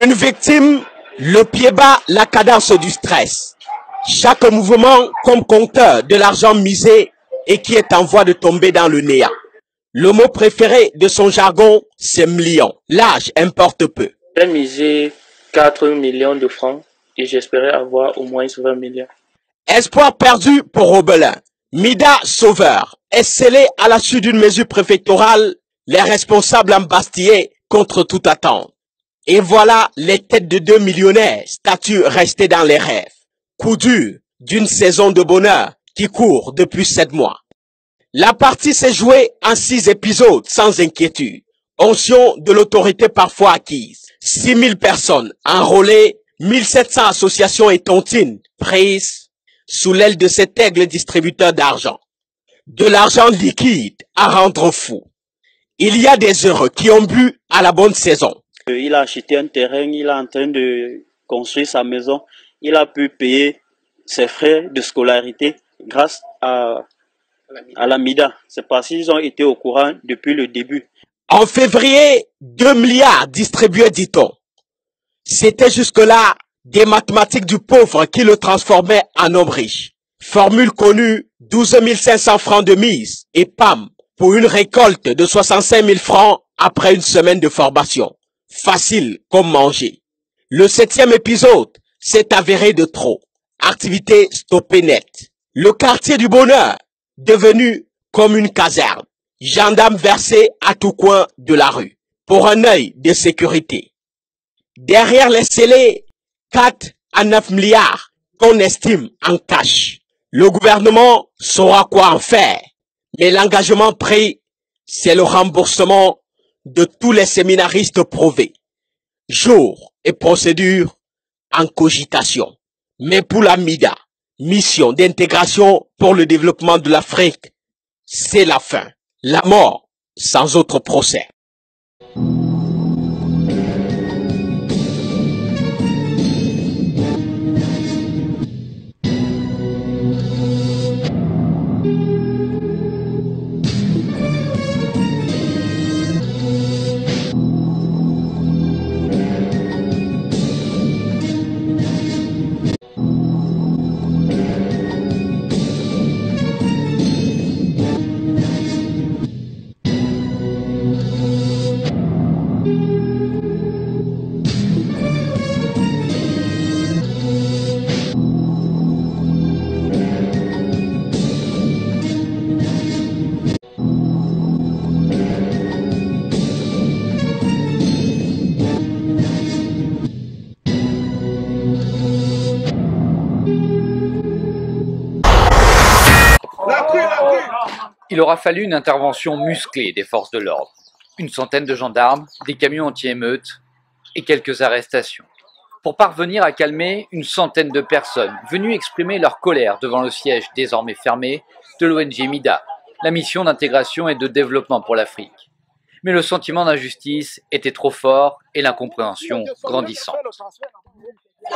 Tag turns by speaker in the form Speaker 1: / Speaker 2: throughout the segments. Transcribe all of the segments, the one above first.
Speaker 1: Une victime, le pied bas, la cadence du stress. Chaque mouvement comme compteur de l'argent misé et qui est en voie de tomber dans le néant. Le mot préféré de son jargon, c'est million. L'âge importe peu.
Speaker 2: J'ai misé 4 millions de francs et j'espérais avoir au moins 20 millions.
Speaker 1: Espoir perdu pour Robelin. Mida sauveur est scellé à la suite d'une mesure préfectorale, les responsables embastillés contre toute attente. Et voilà les têtes de 2 millionnaires, statues restées dans les rêves. Coup dur d'une saison de bonheur qui court depuis 7 mois. La partie s'est jouée en 6 épisodes sans inquiétude. Onction de l'autorité parfois acquise. 6000 personnes enrôlées, 1700 associations et tontines prises sous l'aile de cet aigle distributeur d'argent. De l'argent liquide à rendre fou. Il y a des heureux qui ont bu à la bonne saison.
Speaker 3: Il a acheté un terrain, il est en train de construire sa maison. Il a pu payer ses frais de scolarité grâce à la MIDA. C'est parce qu'ils ont été au courant depuis le début.
Speaker 1: En février, 2 milliards distribués, dit-on. C'était jusque-là des mathématiques du pauvre qui le transformaient en homme riche. Formule connue, 12 500 francs de mise et PAM pour une récolte de 65 000 francs après une semaine de formation. Facile comme manger. Le 7e épisode s'est avéré de trop. Activité stoppée net. Le quartier du bonheur, devenu comme une caserne. Gendarmes versés à tout coin de la rue pour un œil de sécurité. Derrière les scellés, 4 à 9 milliards qu'on estime en cash. Le gouvernement saura quoi en faire, mais l'engagement pris, c'est le remboursement de tous les séminaristes prouvés. Jour et procédure en cogitation. Mais pour la MIDA, mission d'intégration pour le développement de l'Afrique, c'est la fin. La mort sans autre procès.
Speaker 4: Il aura fallu une intervention musclée des forces de l'ordre, une centaine de gendarmes, des camions anti-émeutes et quelques arrestations, pour parvenir à calmer une centaine de personnes venues exprimer leur colère devant le siège désormais fermé de l'ONG MIDA, la mission d'intégration et de développement pour l'Afrique. Mais le sentiment d'injustice était trop fort et l'incompréhension grandissante.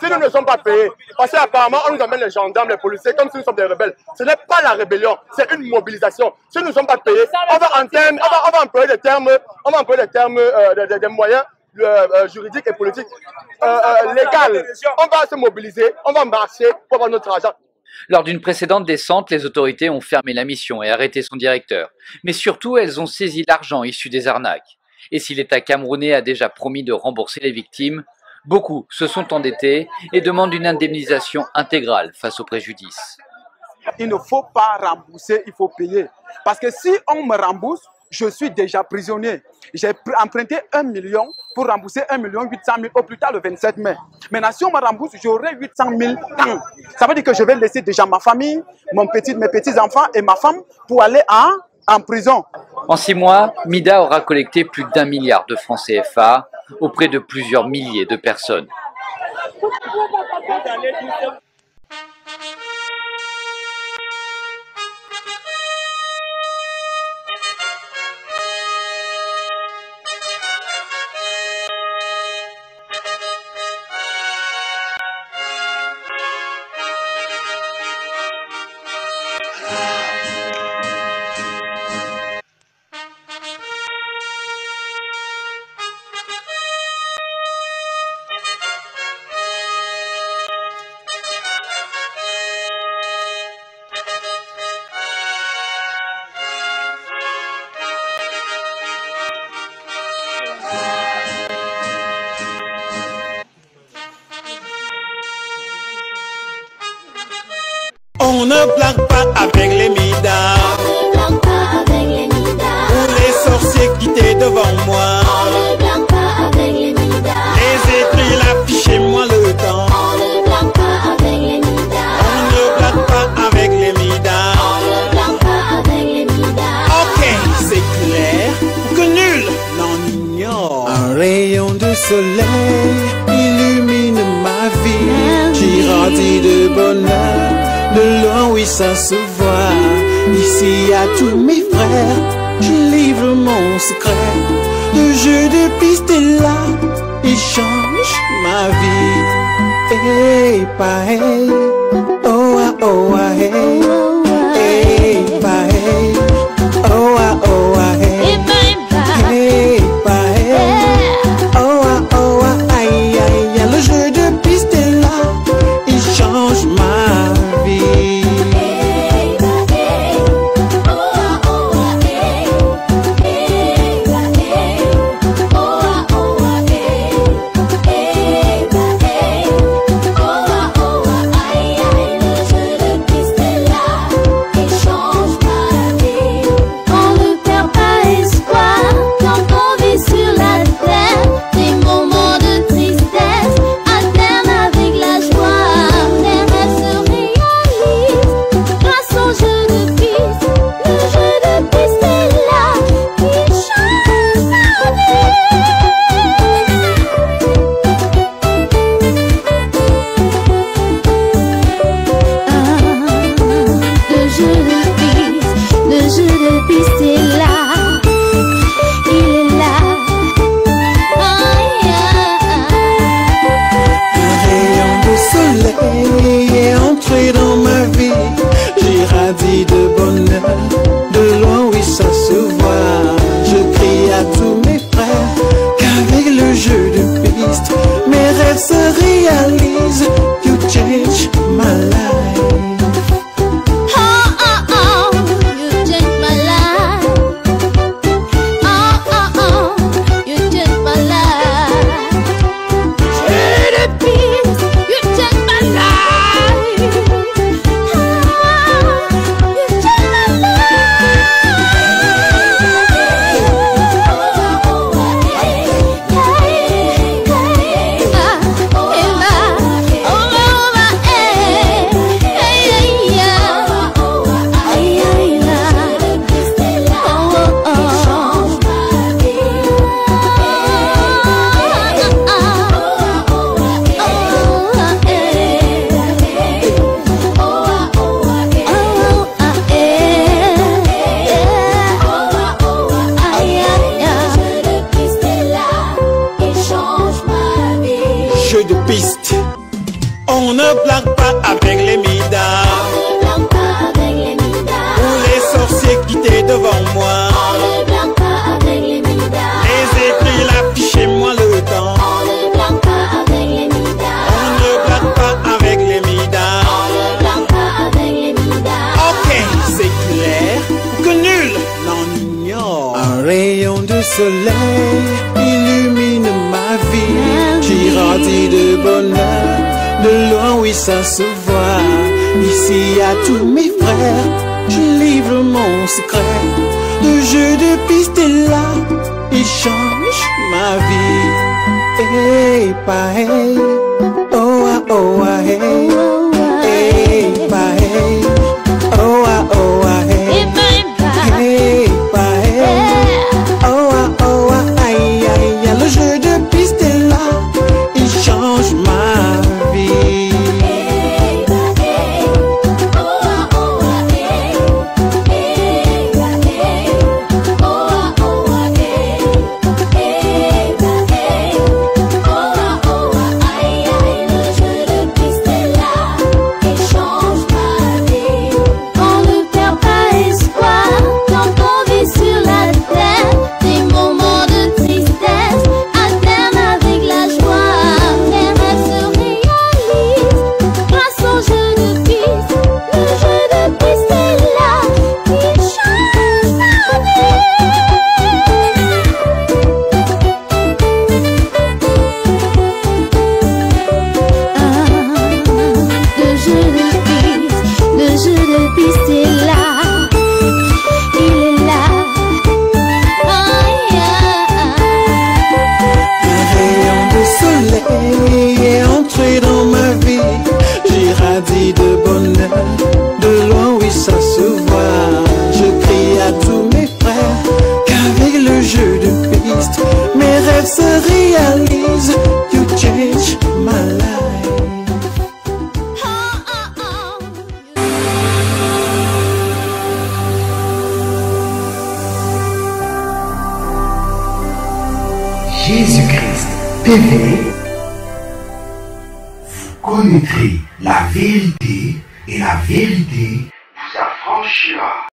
Speaker 5: Si nous ne sommes pas payés, parce qu'apparemment on nous amène les gendarmes, les policiers, comme si nous sommes des rebelles. Ce n'est pas la rébellion, c'est une mobilisation. Si nous ne sommes pas payés, on va employer des termes, des moyens juridiques et politiques légaux. On va se mobiliser, on va marcher pour avoir notre argent.
Speaker 4: Lors d'une précédente descente, les autorités ont fermé la mission et arrêté son directeur. Mais surtout, elles ont saisi l'argent issu des arnaques. Et si l'État camerounais a déjà promis de rembourser les victimes, beaucoup se sont endettés et demandent une indemnisation intégrale face au préjudice.
Speaker 6: Il ne faut pas rembourser, il faut payer. Parce que si on me rembourse, je suis déjà prisonnier. J'ai emprunté 1 million pour rembourser 1 800 000 au plus tard le 27 mai. Maintenant, si on me rembourse, j'aurai 800 000 ans. Ça veut dire que je vais laisser déjà ma famille, mes petits-enfants et ma femme pour aller en prison.
Speaker 4: En 6 mois, MIDA aura collecté plus d'1 milliard de francs CFA auprès de plusieurs milliers de personnes.
Speaker 7: ne blague pas avec les midas.
Speaker 8: On ne blague pas avec les midas.
Speaker 7: Pour les sorciers qui étaient devant moi.
Speaker 8: On ne blague pas avec les midas.
Speaker 7: Les écrits affichez-moi le temps.
Speaker 8: On ne blague pas avec les midas.
Speaker 7: On ne blague pas avec les midas.
Speaker 8: On ne blague pas avec les midas.
Speaker 7: Ok, c'est clair que nul n'en ignore. Un rayon de soleil illumine ma vie. J'irradie de bonheur, de loin oui ça se voit. Ici à tous mes frères, je livre mon secret. Le jeu de piste est là, il change ma vie. Hey, pa hey, oh ah oh ah hey, hey pa hey, oh ah hey, hey pa hey, oh ah aïe aïe. Le jeu de piste est là, il change ma vie.
Speaker 9: soleil illumine ma vie. J'irradie de bonheur, de loin oui ça se voit. Ici à tous mes frères, je livre mon secret. Le jeu de piste est là, il change ma vie. Hey, pa hey, oh ah hey, hey, pa hey, oh ah hey, hey, pa hey, oh aïe aïe. Le jeu de piste est là, il change ma vie.
Speaker 8: Le jeu de piste est là.
Speaker 9: rêve se réalise. You change my life.
Speaker 10: Jésus-Christ TV, vous connaîtrez la vérité et la vérité vous affranchira.